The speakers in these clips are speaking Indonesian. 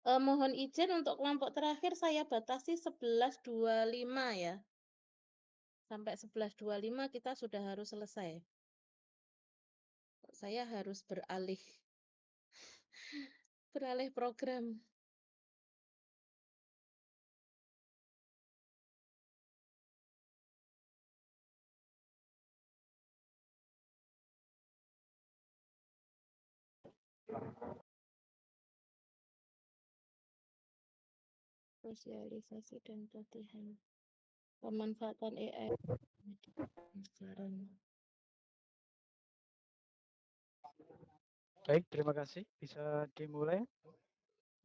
Mohon izin untuk kelompok terakhir saya batasi 11.25 ya. Sampai 11.25 kita sudah harus selesai. Saya harus beralih program. Sosialisasi dan pelatihan pemanfaatan AI pelajaran. Baik, terima kasih. Bisa dimulai.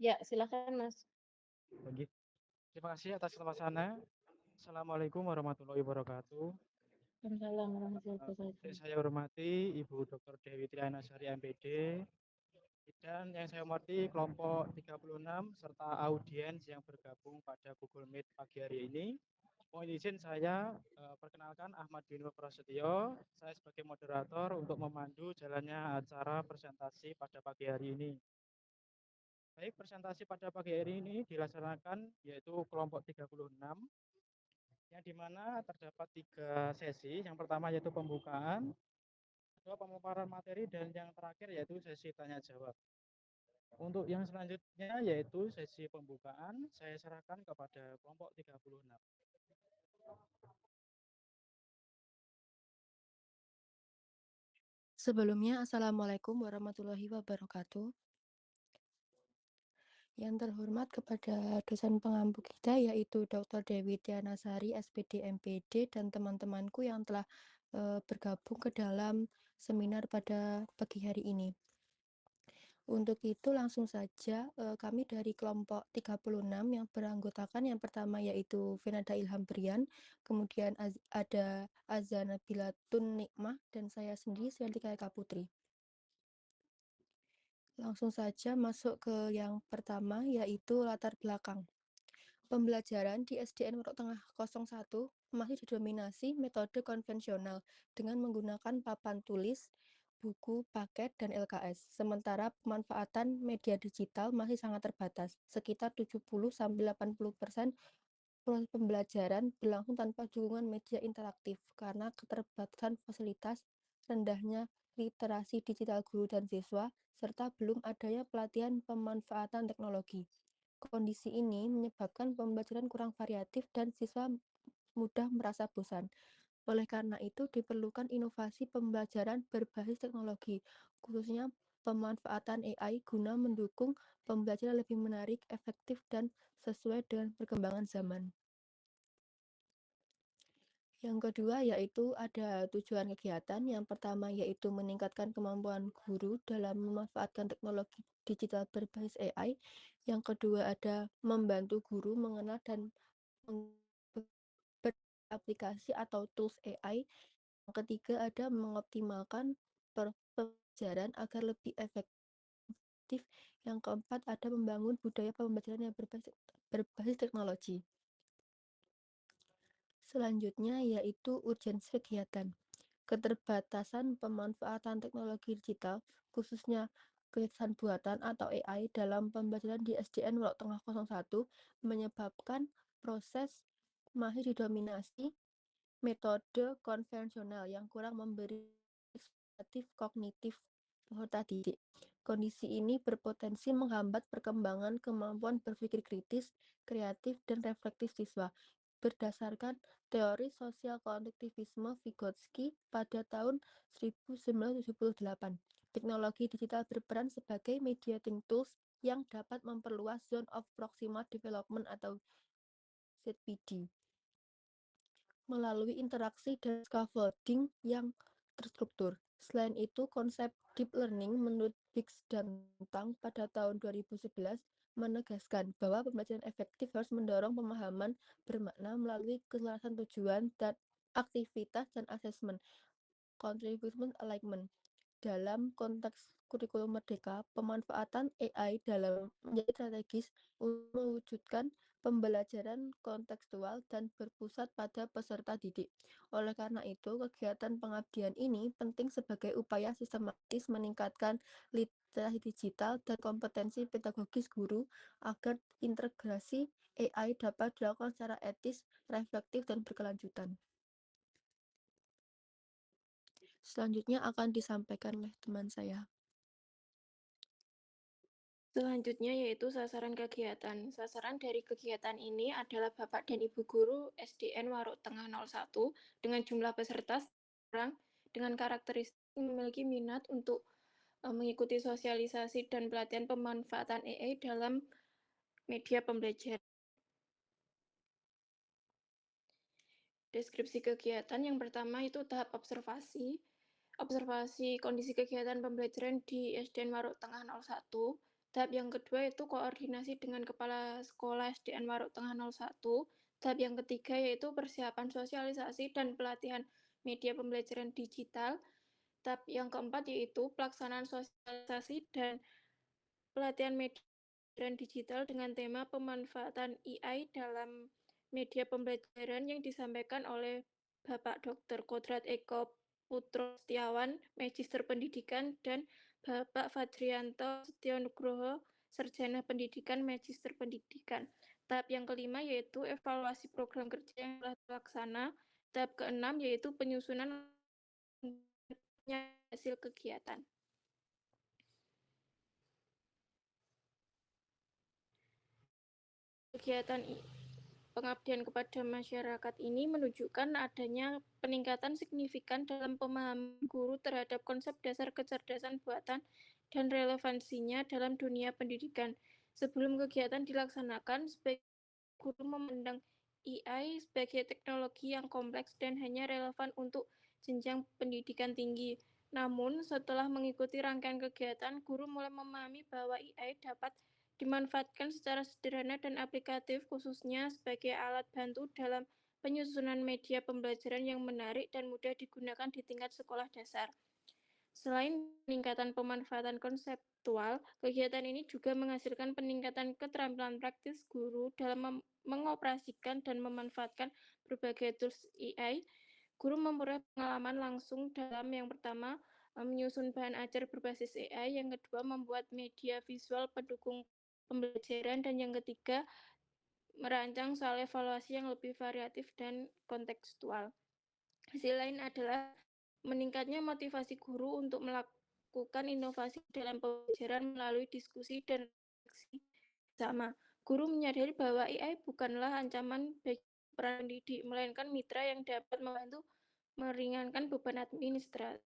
Ya, silakan Mas. Bagi. Terima kasih atas kesempatannya. Assalamualaikum warahmatullahi wabarakatuh. Waalaikumsalam warahmatullahi wabarakatuh. Saya hormati Ibu Dr. Dewi Trianasari MPD dan yang saya hormati kelompok 36 serta audiens yang bergabung pada Google Meet pagi hari ini. Mohon izin saya perkenalkan Ahmad Bino Prasetyo. Saya sebagai moderator untuk memandu jalannya acara presentasi pada pagi hari ini. Baik, presentasi pada pagi hari ini dilaksanakan yaitu kelompok 36 yang dimana terdapat 3 sesi. Yang pertama yaitu pembukaan, kedua pemaparan materi, dan yang terakhir yaitu sesi tanya jawab. Untuk yang selanjutnya yaitu sesi pembukaan, saya serahkan kepada kelompok 36. Sebelumnya, Assalamualaikum warahmatullahi wabarakatuh. Yang terhormat kepada dosen pengampu kita yaitu Dr. Dewi Trianasari, SPD MPD, dan teman-temanku yang telah bergabung ke dalam seminar pada pagi hari ini. Untuk itu langsung saja kami dari kelompok 36 yang beranggotakan yang pertama yaitu Venada Ilham Brian, kemudian ada Azana Bilatun Nikmah, dan saya sendiri Sventika Eka Putri. Langsung saja masuk ke yang pertama yaitu latar belakang. Pembelajaran di SDN Pondok Tengah 01 masih didominasi metode konvensional dengan menggunakan papan tulis, buku, paket, dan LKS. Sementara pemanfaatan media digital masih sangat terbatas, sekitar 70-80% proses pembelajaran berlangsung tanpa dukungan media interaktif karena keterbatasan fasilitas, rendahnya literasi digital guru dan siswa, serta belum adanya pelatihan pemanfaatan teknologi. Kondisi ini menyebabkan pembelajaran kurang variatif dan siswa mudah merasa bosan. Oleh karena itu, diperlukan inovasi pembelajaran berbasis teknologi, khususnya pemanfaatan AI guna mendukung pembelajaran lebih menarik, efektif, dan sesuai dengan perkembangan zaman. Yang kedua yaitu ada tujuan kegiatan. Yang pertama yaitu meningkatkan kemampuan guru dalam memanfaatkan teknologi digital berbasis AI. Yang kedua ada membantu guru mengenal dan beraplikasi atau tools AI. Yang ketiga ada mengoptimalkan pembelajaran agar lebih efektif. Yang keempat ada membangun budaya pembelajaran yang berbasis teknologi. Selanjutnya yaitu urgensi kegiatan. Keterbatasan pemanfaatan teknologi digital, khususnya kecerdasan buatan atau AI dalam pembelajaran di SDN Pondok Tengah 01 menyebabkan proses masih didominasi metode konvensional yang kurang memberi ekspektatif kognitif peserta didik. Kondisi ini berpotensi menghambat perkembangan kemampuan berpikir kritis, kreatif, dan reflektif siswa. Berdasarkan teori sosial konstruktivisme Vygotsky pada tahun 1978, teknologi digital berperan sebagai mediating tools yang dapat memperluas zone of proximal development atau ZPD melalui interaksi dan scaffolding yang terstruktur. Selain itu, konsep deep learning menurut Biggs dan Tang pada tahun 2011 menegaskan bahwa pembelajaran efektif harus mendorong pemahaman bermakna melalui keselarasan tujuan dan aktivitas dan asesmen, contribution alignment. Dalam konteks kurikulum merdeka, pemanfaatan AI dalam menjadi strategis untuk mewujudkan pembelajaran kontekstual dan berpusat pada peserta didik. Oleh karena itu, kegiatan pengabdian ini penting sebagai upaya sistematis meningkatkan literasi digital dan kompetensi pedagogis guru agar integrasi AI dapat dilakukan secara etis, reflektif, dan berkelanjutan. Selanjutnya akan disampaikan oleh teman saya. Selanjutnya yaitu sasaran kegiatan. Sasaran dari kegiatan ini adalah Bapak dan Ibu Guru SDN Waruk Tengah 01 dengan jumlah peserta orang dengan karakteristik memiliki minat untuk mengikuti sosialisasi dan pelatihan pemanfaatan AI dalam media pembelajaran. Deskripsi kegiatan yang pertama itu tahap observasi. Observasi kondisi kegiatan pembelajaran di SDN Waruk Tengah 01. Tahap yang kedua itu koordinasi dengan Kepala Sekolah SDN Waruk Tengah 01. Tahap yang ketiga yaitu persiapan sosialisasi dan pelatihan media pembelajaran digital. Tahap yang keempat yaitu pelaksanaan sosialisasi dan pelatihan media pembelajaran digital dengan tema pemanfaatan AI dalam media pembelajaran yang disampaikan oleh Bapak Dr. Kodrat Eko Putro Setiawan, Magister Pendidikan, dan Bapak Fadrianto Setionugroho, Sarjana Pendidikan, Magister Pendidikan. Tahap yang kelima yaitu evaluasi program kerja yang telah terlaksana. Tahap keenam yaitu penyusunan hasil kegiatan. Kegiatan pengabdian kepada masyarakat ini menunjukkan adanya peningkatan signifikan dalam pemahaman guru terhadap konsep dasar kecerdasan buatan dan relevansinya dalam dunia pendidikan. Sebelum kegiatan dilaksanakan, sebagai guru memandang AI sebagai teknologi yang kompleks dan hanya relevan untuk jenjang pendidikan tinggi. Namun, setelah mengikuti rangkaian kegiatan, guru mulai memahami bahwa AI dapat dimanfaatkan secara sederhana dan aplikatif, khususnya sebagai alat bantu dalam penyusunan media pembelajaran yang menarik dan mudah digunakan di tingkat sekolah dasar. Selain peningkatan pemanfaatan konseptual, kegiatan ini juga menghasilkan peningkatan keterampilan praktis guru dalam mengoperasikan dan memanfaatkan berbagai tools AI. Guru memperoleh pengalaman langsung dalam yang pertama, menyusun bahan ajar berbasis AI, yang kedua, membuat media visual pendukung pembelajaran, dan yang ketiga, merancang soal evaluasi yang lebih variatif dan kontekstual. Hasil lain adalah meningkatnya motivasi guru untuk melakukan inovasi dalam pembelajaran melalui diskusi dan refleksi bersama. Guru menyadari bahwa AI bukanlah ancaman bagi peran pendidik, melainkan mitra yang dapat membantu meringankan beban administrasi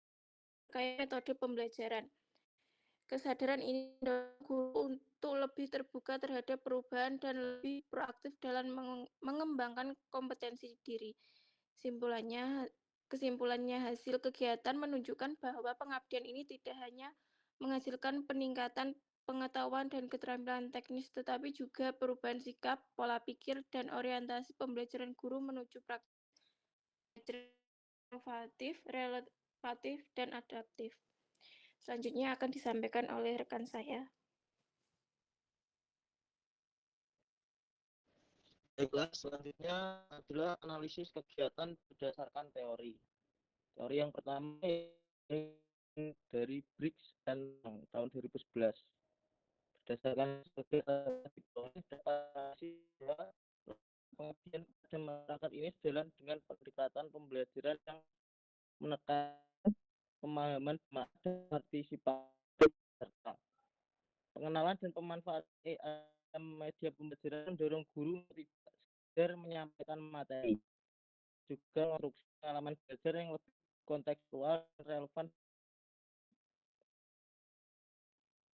terkait metode pembelajaran. Kesadaran ini mendorong guru untuk lebih terbuka terhadap perubahan dan lebih proaktif dalam mengembangkan kompetensi diri. Kesimpulannya, hasil kegiatan menunjukkan bahwa pengabdian ini tidak hanya menghasilkan peningkatan pengetahuan dan keterampilan teknis, tetapi juga perubahan sikap, pola pikir, dan orientasi pembelajaran guru menuju praktik inovatif, relevatif, dan adaptif. Selanjutnya akan disampaikan oleh rekan saya. Baiklah, selanjutnya adalah analisis kegiatan berdasarkan teori. Teori yang pertama dari Briggs dan tahun 2011. Berdasarkan kegiatan dapat pengabdian pada masyarakat ini sejalan dengan pendekatan pembelajaran yang menekan pemahaman dan partisipasi peserta. Pengenalan dan pemanfaatan AI media pembelajaran mendorong guru tidak sekedar menyampaikan materi, juga menginstruksi pengalaman belajar yang lebih kontekstual dan relevan,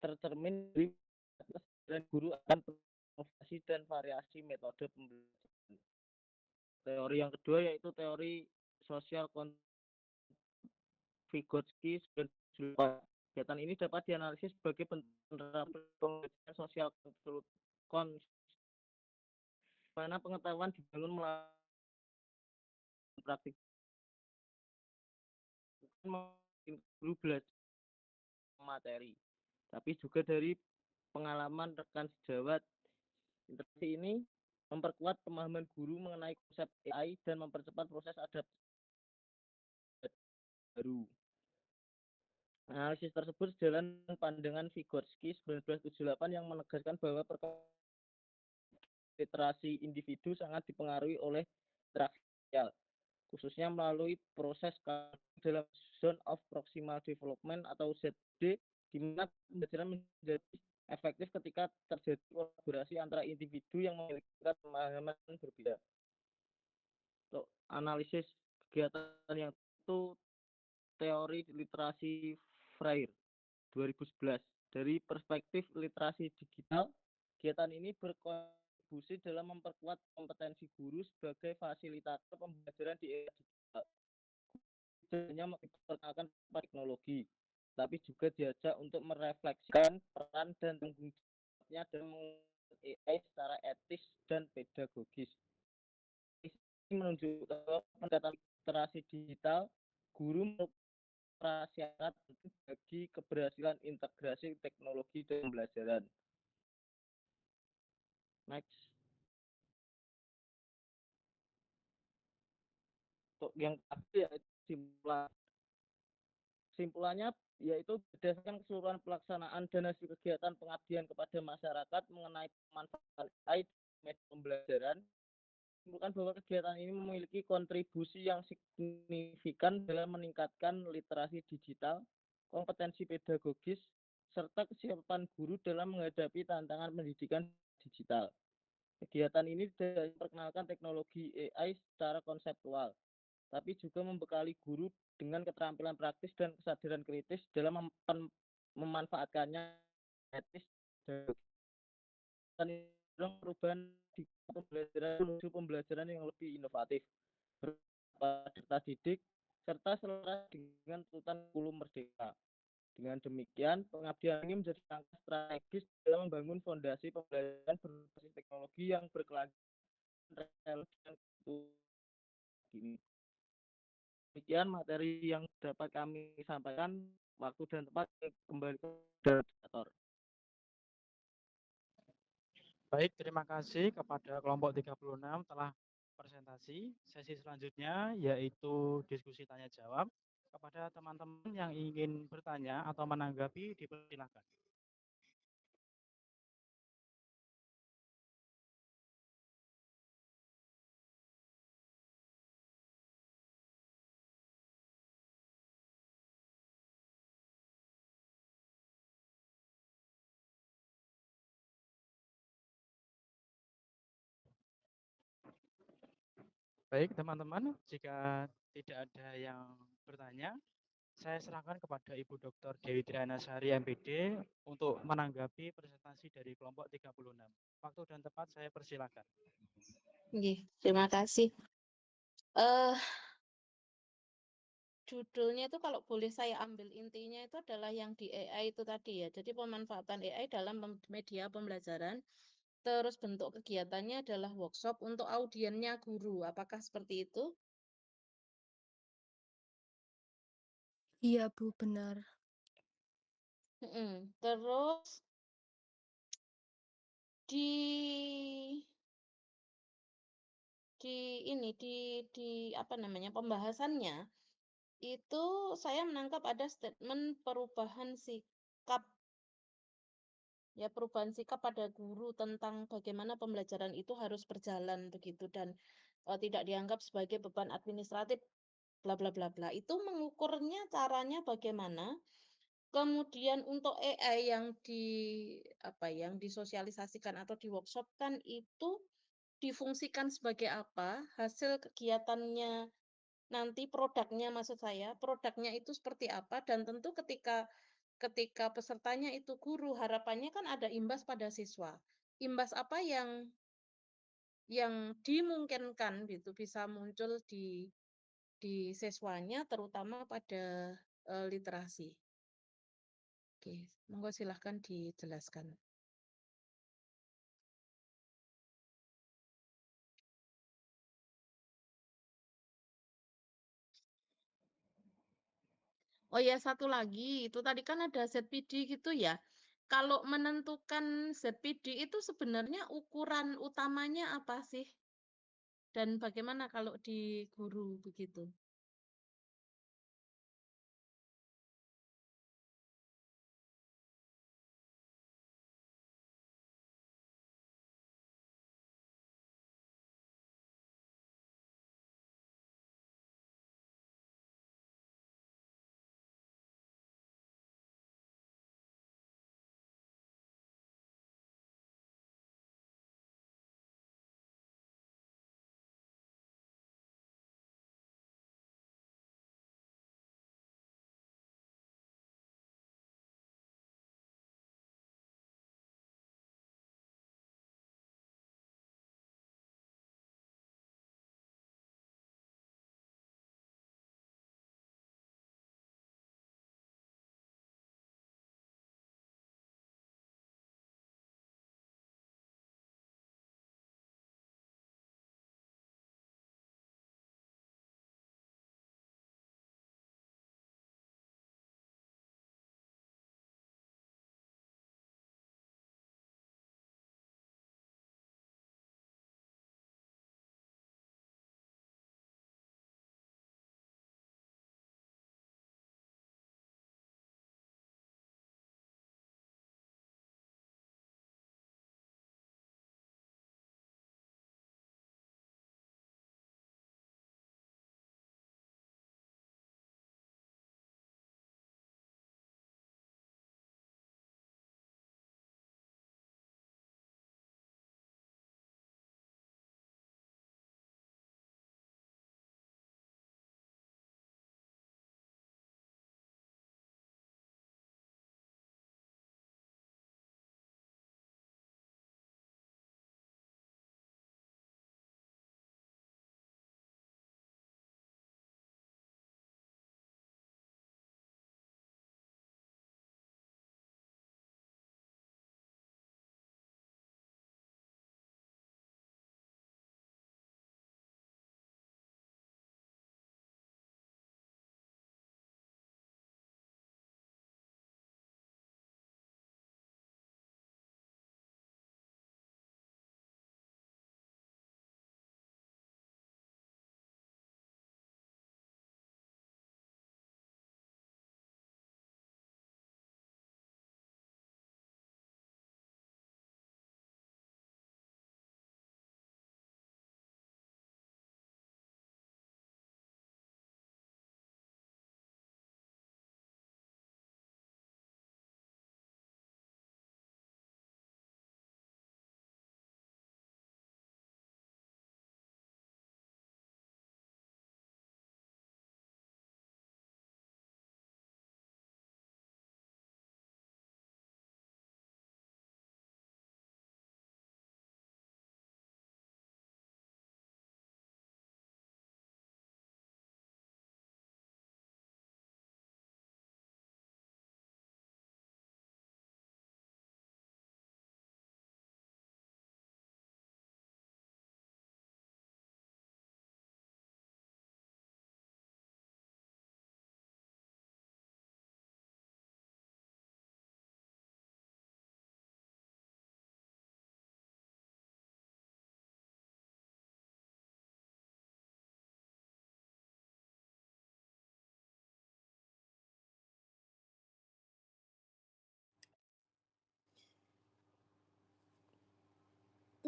tercermin dari kesadaran guru akan inovasi dan variasi metode pembelajaran. Teori yang kedua yaitu teori sosial Vygotsky dan kegiatan ini dapat dianalisis sebagai penerapan pembelajaran sosial mana pengetahuan dibangun melalui praktik guru belajar materi, tapi juga dari pengalaman rekan sejawat. Interaksi ini memperkuat pemahaman guru mengenai konsep AI dan mempercepat proses adaptasi baru. Analisis tersebut sejalan dengan pandangan Vygotsky 1978 yang menegaskan bahwa literasi individu sangat dipengaruhi oleh interaksi sosial, khususnya melalui proses dalam Zone of Proximal Development atau ZD, di mana pembelajaran menjadi efektif ketika terjadi kolaborasi antara individu yang memiliki pemahaman berbeda. Untuk analisis kegiatan yang itu teori literasi Freire 2011. Dari perspektif literasi digital, kegiatan ini berkontribusi dalam memperkuat kompetensi guru sebagai fasilitator pembelajaran di era digital. Tidak hanya memperkenalkan teknologi, tapi juga diajak untuk merefleksikan peran dan tanggung jawabnya dalam menggunakan AI secara etis dan pedagogis. Ini menunjukkan bahwa pendekatan literasi digital, guru prasyarat bagi keberhasilan integrasi teknologi dan pembelajaran. Next. Untuk yang terakhir yaitu simpulannya yaitu berdasarkan keseluruhan pelaksanaan dan hasil kegiatan pengabdian kepada masyarakat mengenai pemanfaatan AI media pembelajaran, simpulkan bahwa kegiatan ini memiliki kontribusi yang signifikan dalam meningkatkan literasi digital, kompetensi pedagogis, serta kesiapan guru dalam menghadapi tantangan pendidikan digital. Kegiatan ini tidak memperkenalkan teknologi AI secara konseptual, tapi juga membekali guru dengan keterampilan praktis dan kesadaran kritis dalam memanfaatkannya etis dan perubahan di pembelajaran menuju pembelajaran yang lebih inovatif, berpeserta didik, serta selaras dengan tuntutan kurikulum merdeka. Dengan demikian, pengabdian ini menjadi langkah strategis dalam membangun fondasi pembelajaran berbasis teknologi yang berkelanjutan relevan ini. Demikian materi yang dapat kami sampaikan. Waktu dan tempat kembali ke moderator. Baik, terima kasih kepada kelompok 36 telah presentasi. Sesi selanjutnya yaitu diskusi tanya jawab. Kepada teman-teman yang ingin bertanya atau menanggapi, dipersilakan. Baik, teman-teman, jika tidak ada yang bertanya, saya serahkan kepada Ibu Dr. Dewi Trianasari MPD untuk menanggapi presentasi dari kelompok 36. Waktu dan tempat saya persilakan. Terima kasih. Judulnya itu kalau boleh saya ambil intinya itu adalah yang di AI itu tadi ya. Jadi pemanfaatan AI dalam media pembelajaran. Terus bentuk kegiatannya adalah workshop untuk audiennya guru. Apakah seperti itu? Iya, Bu, benar. Terus di apa namanya pembahasannya itu saya menangkap ada statement perubahan sikap pada guru tentang bagaimana pembelajaran itu harus berjalan begitu dan tidak dianggap sebagai beban administratif bla bla bla bla. Itu mengukurnya caranya bagaimana? Kemudian untuk AI yang disosialisasikan atau di workshop kan itu difungsikan sebagai apa? Hasil kegiatannya nanti produknya maksud saya, produknya itu seperti apa dan tentu ketika pesertanya itu guru, harapannya kan ada imbas pada siswa. Imbas apa yang dimungkinkan gitu bisa muncul di siswanya terutama pada literasi. Oke, monggo silahkan dijelaskan. Oh ya, satu lagi, itu tadi kan ada ZPD gitu ya. Kalau menentukan ZPD itu sebenarnya ukuran utamanya apa sih? Dan bagaimana kalau di guru begitu?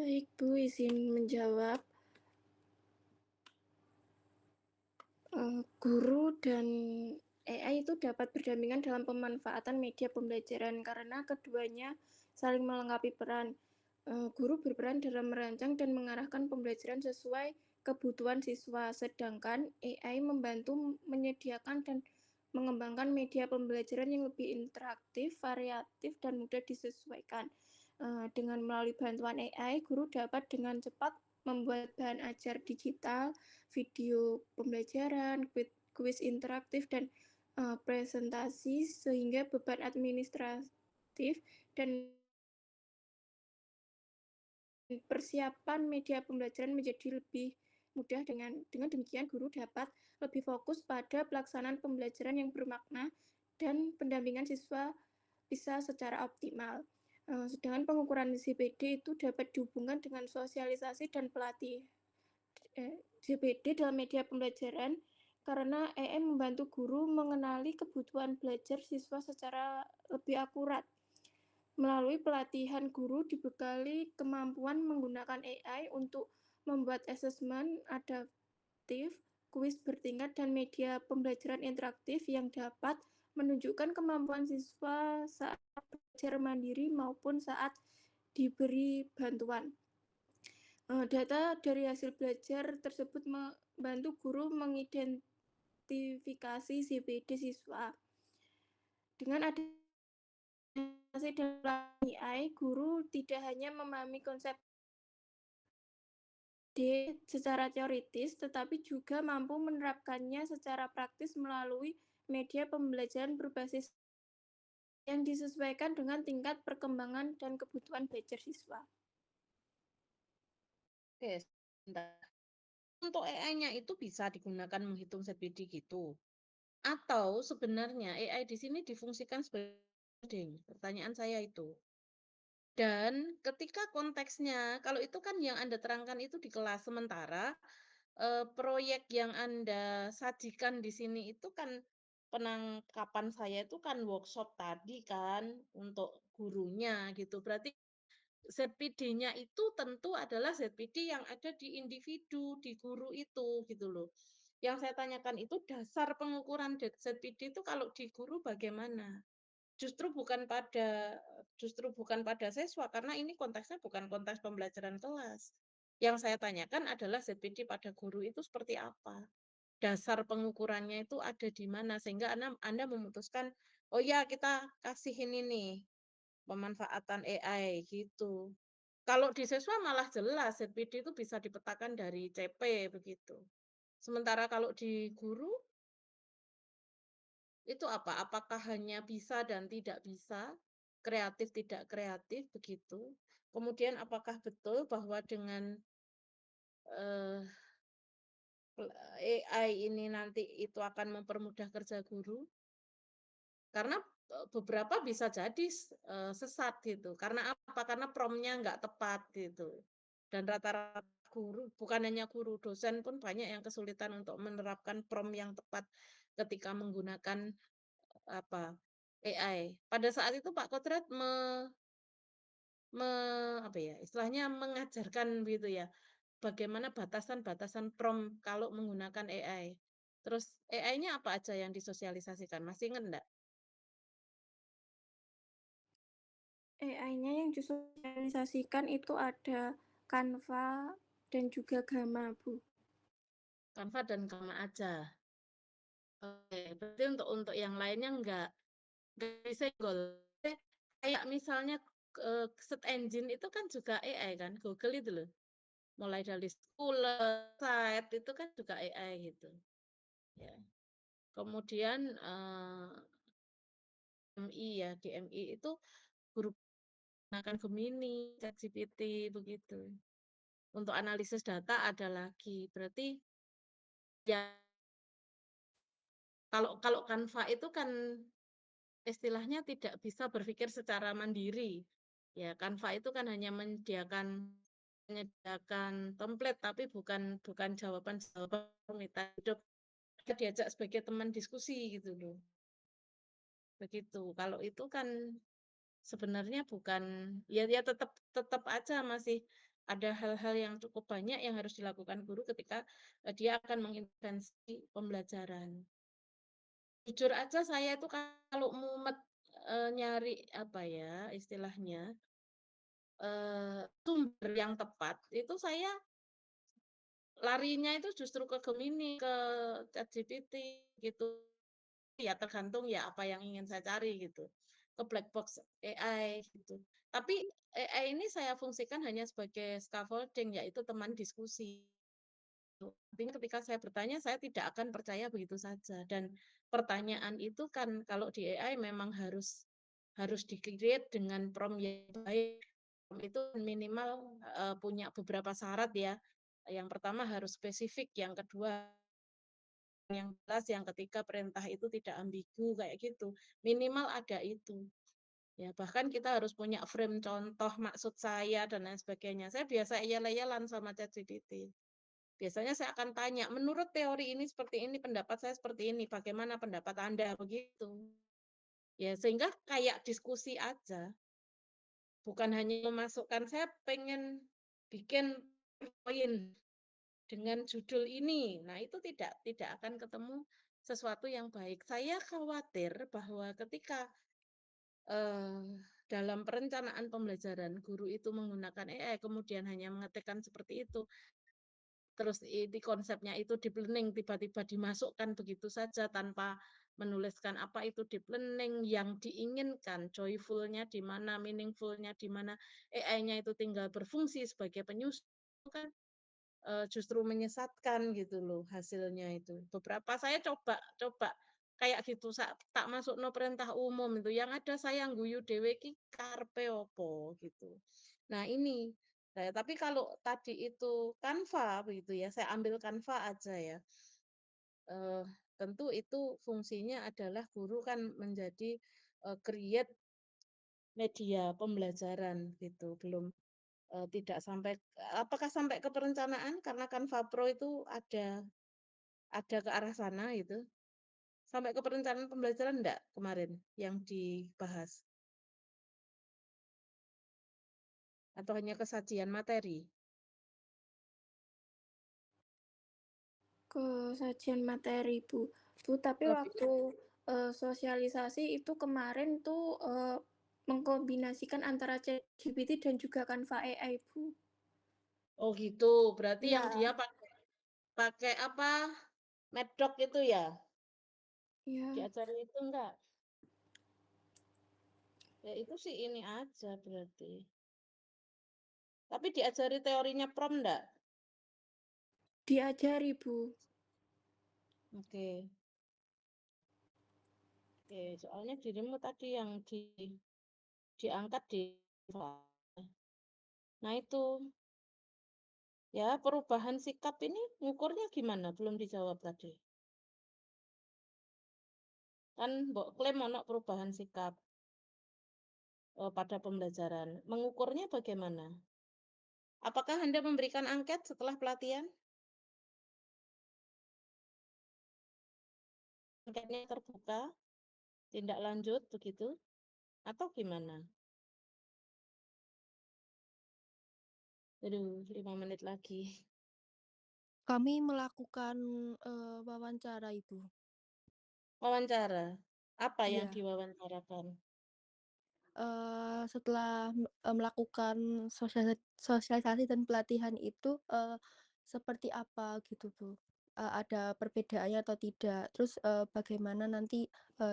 Baik, Bu, izin menjawab. Guru dan AI itu dapat berdampingan dalam pemanfaatan media pembelajaran karena keduanya saling melengkapi peran. Guru berperan dalam merancang dan mengarahkan pembelajaran sesuai kebutuhan siswa, sedangkan AI membantu menyediakan dan mengembangkan media pembelajaran yang lebih interaktif, variatif, dan mudah disesuaikan. Dengan melalui bantuan AI, guru dapat dengan cepat membuat bahan ajar digital, video pembelajaran, kuis interaktif, dan presentasi sehingga beban administratif dan persiapan media pembelajaran menjadi lebih mudah. Dengan demikian guru dapat lebih fokus pada pelaksanaan pembelajaran yang bermakna dan pendampingan siswa bisa secara optimal. Sedangkan pengukuran ZPD itu dapat dihubungkan dengan sosialisasi dan pelatih ZPD dalam media pembelajaran karena EM membantu guru mengenali kebutuhan belajar siswa secara lebih akurat. Melalui pelatihan, guru dibekali kemampuan menggunakan AI untuk membuat asesmen adaptif, kuis bertingkat, dan media pembelajaran interaktif yang dapat menunjukkan kemampuan siswa saat belajar mandiri maupun saat diberi bantuan. Data dari hasil belajar tersebut membantu guru mengidentifikasi ZPD siswa. Dengan adanya dan AI, guru tidak hanya memahami konsep D secara teoritis, tetapi juga mampu menerapkannya secara praktis melalui media pembelajaran berbasis yang disesuaikan dengan tingkat perkembangan dan kebutuhan belajar siswa. Oke, sebentar. Untuk AI-nya itu bisa digunakan menghitung ZPD gitu. Atau sebenarnya AI di sini difungsikan sebagai coding. Pertanyaan saya itu. Dan ketika konteksnya, kalau itu kan yang Anda terangkan itu di kelas, sementara proyek yang Anda sajikan di sini itu kan penangkapan saya itu kan workshop tadi kan untuk gurunya gitu. Berarti ZPD-nya itu tentu adalah ZPD yang ada di individu, di guru itu gitu loh. Yang saya tanyakan itu dasar pengukuran ZPD itu kalau di guru bagaimana? Justru bukan pada siswa karena ini konteksnya bukan konteks pembelajaran kelas. Yang saya tanyakan adalah ZPD pada guru itu seperti apa? Dasar pengukurannya itu ada di mana sehingga Anda memutuskan, oh ya kita kasih ini nih pemanfaatan AI gitu. Kalau di siswa malah jelas ZPD itu bisa dipetakan dari CP begitu. Sementara kalau di guru itu apa? Apakah hanya bisa dan tidak bisa, kreatif tidak kreatif begitu. Kemudian apakah betul bahwa dengan AI ini nanti itu akan mempermudah kerja guru? Karena beberapa bisa jadi sesat gitu. Karena apa? Karena prompt-nya nggak tepat gitu. Dan rata-rata guru, bukan hanya guru, dosen pun banyak yang kesulitan untuk menerapkan prompt yang tepat ketika menggunakan apa AI. Pada saat itu Pak Kodrat apa ya, istilahnya mengajarkan gitu ya, bagaimana batasan-batasan prompt kalau menggunakan AI. Terus AI-nya apa aja yang disosialisasikan? Masih ingat enggak? AI-nya yang disosialisasikan itu ada Canva dan juga Gamma, Bu. Canva dan Gamma aja. Oke, berarti untuk yang lainnya enggak disenggol. Kayak misalnya search engine itu kan juga AI kan, Google itu loh. Mulai dari Scholar, site itu kan juga AI gitu. Ya. Kemudian MI ya, di MI itu guru gunakan Gemini, ChatGPT begitu. Untuk analisis data ada lagi. Berarti ya kalau Canva itu kan istilahnya tidak bisa berpikir secara mandiri. Ya, Canva itu kan hanya menyediakan template tapi bukan jawaban-jawaban minta hidup. Diajak sebagai teman diskusi gitu loh. Begitu. Kalau itu kan sebenarnya bukan ya tetap aja masih ada hal-hal yang cukup banyak yang harus dilakukan guru ketika dia akan mengintervensi pembelajaran. Jujur aja saya itu kalau mumet nyari apa ya istilahnya sumber yang tepat itu saya larinya itu justru ke Gemini, ke ChatGPT gitu. Ya tergantung ya apa yang ingin saya cari gitu. Ke black box AI gitu. Tapi AI ini saya fungsikan hanya sebagai scaffolding yaitu teman diskusi. Artinya ketika saya bertanya saya tidak akan percaya begitu saja dan pertanyaan itu kan kalau di AI memang harus di-create dengan prompt yang baik. Prompt itu minimal punya beberapa syarat ya. Yang pertama harus spesifik, yang kedua yang jelas, yang ketiga perintah itu tidak ambigu kayak gitu. Minimal ada itu. Ya, bahkan kita harus punya frame contoh maksud saya dan lain sebagainya. Saya biasa iyal-iyalan sama ChatGPT. Biasanya saya akan tanya, menurut teori ini seperti ini, pendapat saya seperti ini, bagaimana pendapat Anda? Begitu. Ya, sehingga kayak diskusi aja. Bukan hanya memasukkan, saya pengen bikin poin dengan judul ini. Nah, itu tidak akan ketemu sesuatu yang baik. Saya khawatir bahwa ketika dalam perencanaan pembelajaran guru itu menggunakan AI, kemudian hanya mengetikkan seperti itu, terus di konsepnya itu deep learning tiba-tiba dimasukkan begitu saja tanpa menuliskan apa itu deep learning yang diinginkan, joyful-nya di mana, meaningful-nya di mana, AI-nya itu tinggal berfungsi sebagai penyusun, kan justru menyesatkan gitu loh hasilnya itu. Beberapa saya coba kayak gitu tak masukno perintah umum itu, yang ada saya ngguyu dhewe iki karepe opo gitu. Nah ini, tapi kalau tadi itu Canva begitu ya, saya ambil Canva aja ya. Tentu itu fungsinya adalah guru kan menjadi create media pembelajaran gitu, belum tidak sampai, apakah sampai ke perencanaan karena Canva Pro itu ada ke arah sana gitu? Sampai ke perencanaan pembelajaran enggak kemarin yang dibahas? Atau hanya kesajian materi? Kesajian materi, Bu. Bu, tapi Oh, waktu sosialisasi itu kemarin tuh mengkombinasikan antara ChatGPT dan juga Canva AI, Bu. oh gitu, berarti yang Iya. dia pakai apa? Meddoc itu ya? Iya. Diajarin itu enggak? Ya itu sih ini aja berarti. Tapi diajari teorinya prompt enggak? Diajari, Bu. Oke. Oke, soalnya dirimu tadi yang diangkat di. Nah itu, ya perubahan sikap ini ngukurnya gimana? Belum dijawab tadi. Kan mbok klaim ono perubahan sikap pada pembelajaran. Mengukurnya bagaimana? Apakah Anda memberikan angket setelah pelatihan? Angketnya terbuka, tindak lanjut begitu? Atau gimana? Aduh, 5 menit lagi. Kami melakukan wawancara, Ibu. Wawancara. Apa yang Iya. diwawancarakan? Setelah melakukan sosialisasi dan pelatihan itu seperti apa gitu, Bu? Ada perbedaannya atau tidak? Terus bagaimana nanti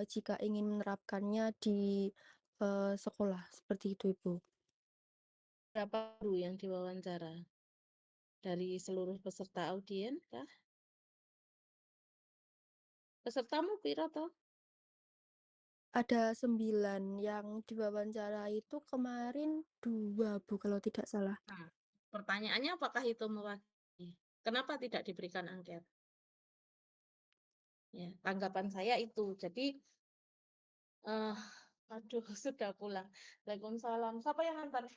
jika ingin menerapkannya di sekolah seperti itu, Ibu? Berapa guru yang diwawancara? Dari seluruh peserta audien kah? Pesertamu pira toh? Ada 9 yang diwawancara itu kemarin 2, Bu, kalau tidak salah. Nah, pertanyaannya apakah itu mewakili? Kenapa tidak diberikan angket? Ya, tanggapan saya itu. Jadi, aduh, sudah pulang. Waalaikumsalam. Siapa yang antar?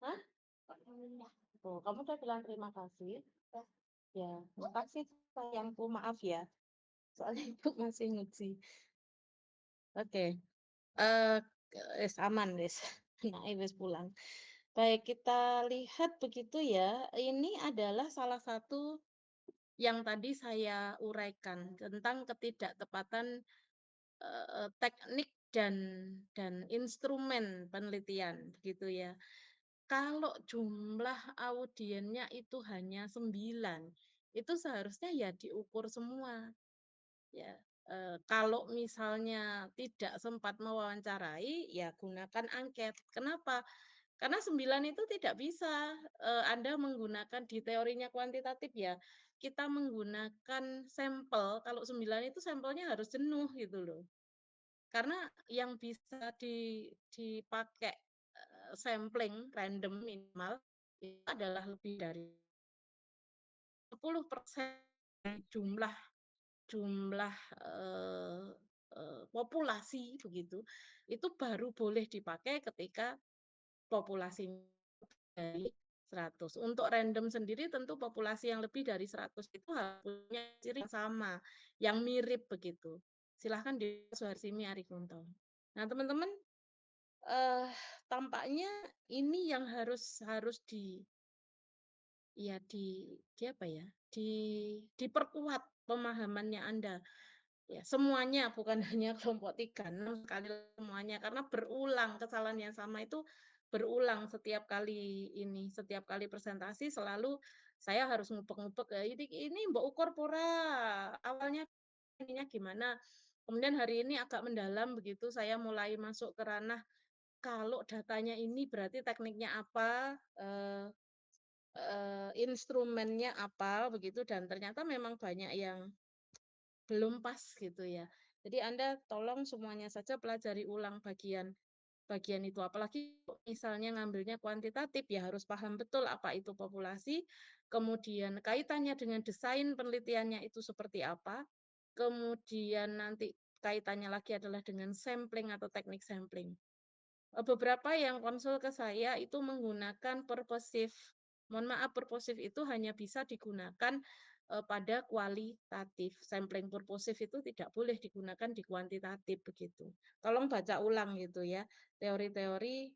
Hah? Oh, kamu udah bilang terima kasih. Ya, makasih sayangku, maaf ya. Soalnya ibu masih nguji. Oke. Wis aman wis. Nah, wis pulang. Baik, kita lihat begitu ya. Ini adalah salah satu yang tadi saya uraikan tentang ketidaktepatan teknik dan instrumen penelitian begitu ya. Kalau jumlah audiennya itu hanya 9, itu seharusnya ya diukur semua. Ya, kalau misalnya tidak sempat mewawancarai, ya gunakan angket. Kenapa? Karena 9 itu tidak bisa Anda menggunakan di teorinya kuantitatif ya. Kita menggunakan sampel, kalau 9 itu sampelnya harus jenuh gitu loh. Karena yang bisa dipakai sampling random minimal itu adalah lebih dari 10% jumlah jumlah populasi begitu, itu baru boleh dipakai ketika populasinya dari 100. Untuk random sendiri tentu populasi yang lebih dari 100 itu harus punya ciri yang sama, yang mirip begitu. Silahkan di Suharsimi Arikunto. Nah, teman-teman, tampaknya ini yang harus diperkuat pemahamannya Anda. Ya, semuanya bukan hanya kelompok 36 sekali semuanya karena berulang kesalahan yang sama itu berulang setiap kali setiap kali presentasi selalu saya harus ngupek-ngupek ini mbok ukur pura awalnya ininya gimana. Kemudian hari ini agak mendalam begitu saya mulai masuk ke ranah kalau datanya ini berarti tekniknya apa, instrumennya apa begitu dan ternyata memang banyak yang belum pas gitu ya. Jadi Anda tolong semuanya saja pelajari ulang bagian itu. Apalagi misalnya ngambilnya kuantitatif ya harus paham betul apa itu populasi, kemudian kaitannya dengan desain penelitiannya itu seperti apa, kemudian nanti kaitannya lagi adalah dengan sampling atau teknik sampling. Beberapa yang konsul ke saya itu menggunakan purposive. Mohon maaf, purposive itu hanya bisa digunakan pada kualitatif. Sampling purposive itu tidak boleh digunakan di kuantitatif begitu. Tolong baca ulang gitu ya, teori-teori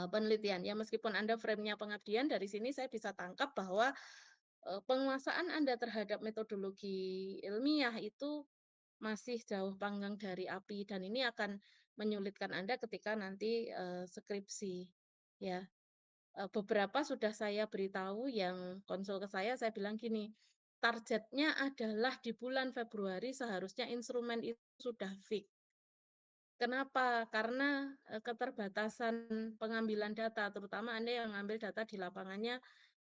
penelitian. Ya meskipun Anda frame-nya pengabdian, dari sini saya bisa tangkap bahwa penguasaan Anda terhadap metodologi ilmiah itu masih jauh panggang dari api dan ini akan menyulitkan Anda ketika nanti skripsi ya. Beberapa sudah saya beritahu yang konsul ke saya bilang gini, targetnya adalah di bulan Februari seharusnya instrumen itu sudah fix. Kenapa? Karena keterbatasan pengambilan data, terutama Anda yang mengambil data di lapangannya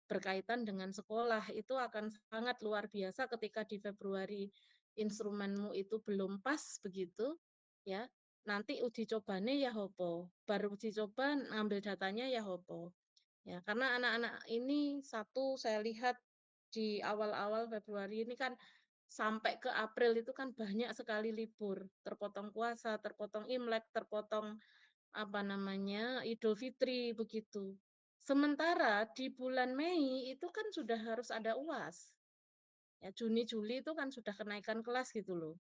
berkaitan dengan sekolah, itu akan sangat luar biasa ketika di Februari instrumenmu itu belum pas begitu, ya. Nanti uji cobanya ya hopo, baru uji coba ngambil datanya ya hopo. Ya, karena anak-anak ini satu saya lihat di awal-awal Februari ini kan sampai ke April itu kan banyak sekali libur, terpotong puasa, terpotong Imlek, terpotong apa namanya, Idul Fitri begitu. Sementara di bulan Mei itu kan sudah harus ada UAS. Ya, Juni, Juli itu kan sudah kenaikan kelas gitu loh.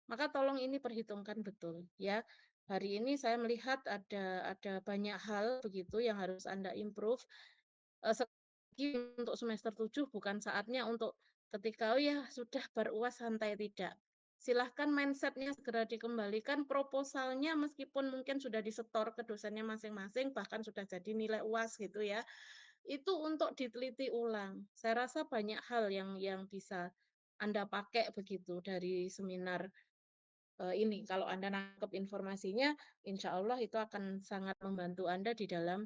Maka tolong ini perhitungkan betul ya. Hari ini saya melihat ada banyak hal begitu yang harus Anda improve. Untuk semester 7 bukan saatnya untuk ketika oh ya sudah beruas santai tidak. Silahkan mindsetnya segera dikembalikan, proposalnya meskipun mungkin sudah disetor ke dosennya masing-masing, bahkan sudah jadi nilai UAS gitu ya. Itu untuk diteliti ulang. Saya rasa banyak hal yang bisa Anda pakai begitu dari seminar ini. Kalau Anda nangkep informasinya, insya Allah itu akan sangat membantu Anda di dalam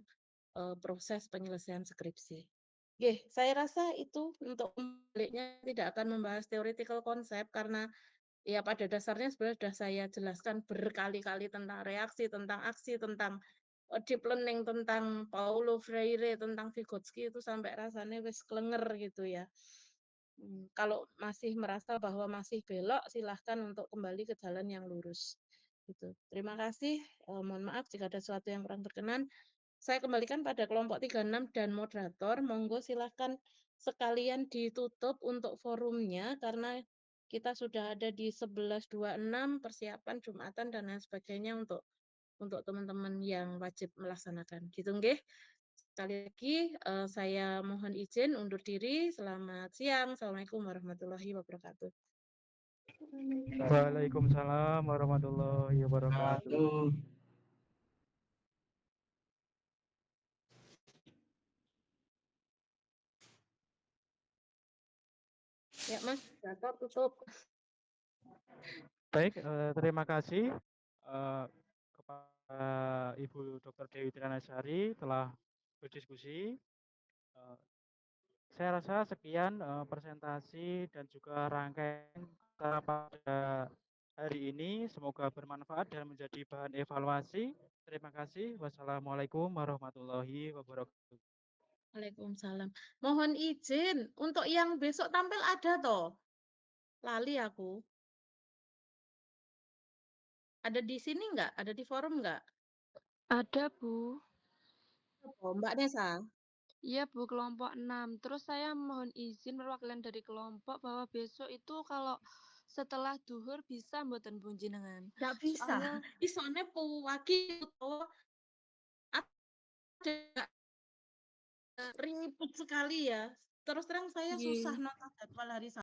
proses penyelesaian skripsi. Oke, saya rasa itu untuk baliknya tidak akan membahas theoretical konsep karena ya pada dasarnya sebenarnya sudah saya jelaskan berkali-kali tentang reaksi, tentang aksi, tentang deep learning, tentang Paulo Freire, tentang Vygotsky itu sampai rasanya wis klenger gitu ya. Kalau masih merasa bahwa masih belok, silahkan untuk kembali ke jalan yang lurus. Gitu. Terima kasih. Mohon maaf jika ada sesuatu yang kurang berkenan. Saya kembalikan pada kelompok 36 dan moderator. Monggo silahkan sekalian ditutup untuk forumnya karena kita sudah ada di 11.26 persiapan Jumatan dan lain sebagainya untuk teman-teman yang wajib melaksanakan. Gitu nggih. Sekali lagi saya mohon izin undur diri. Selamat siang. Assalamualaikum warahmatullahi wabarakatuh. Waalaikumsalam warahmatullahi wabarakatuh. Ya Mas, moderator tutup. Baik, terima kasih kepada Ibu Dr. Dewi Trianasari telah berdiskusi. Saya rasa sekian presentasi dan juga rangkaian kita pada hari ini. Semoga bermanfaat dan menjadi bahan evaluasi. Terima kasih. Wassalamualaikum warahmatullahi wabarakatuh. Waalaikumsalam. Mohon izin untuk yang besok tampil ada toh? Lali aku. Ada di sini nggak? Ada di forum nggak? Ada, Bu. Oh, Mbak Nesa. Iya, Bu, kelompok 6. Terus saya mohon izin perwakilan dari kelompok bahwa besok itu kalau setelah duhur bisa mboten Bu jenengan. Nggak bisa. Soalnya Soalnya pewakil utawa ada ribet sekali ya. Terus terang saya susah Nggih. nonton jadwal hari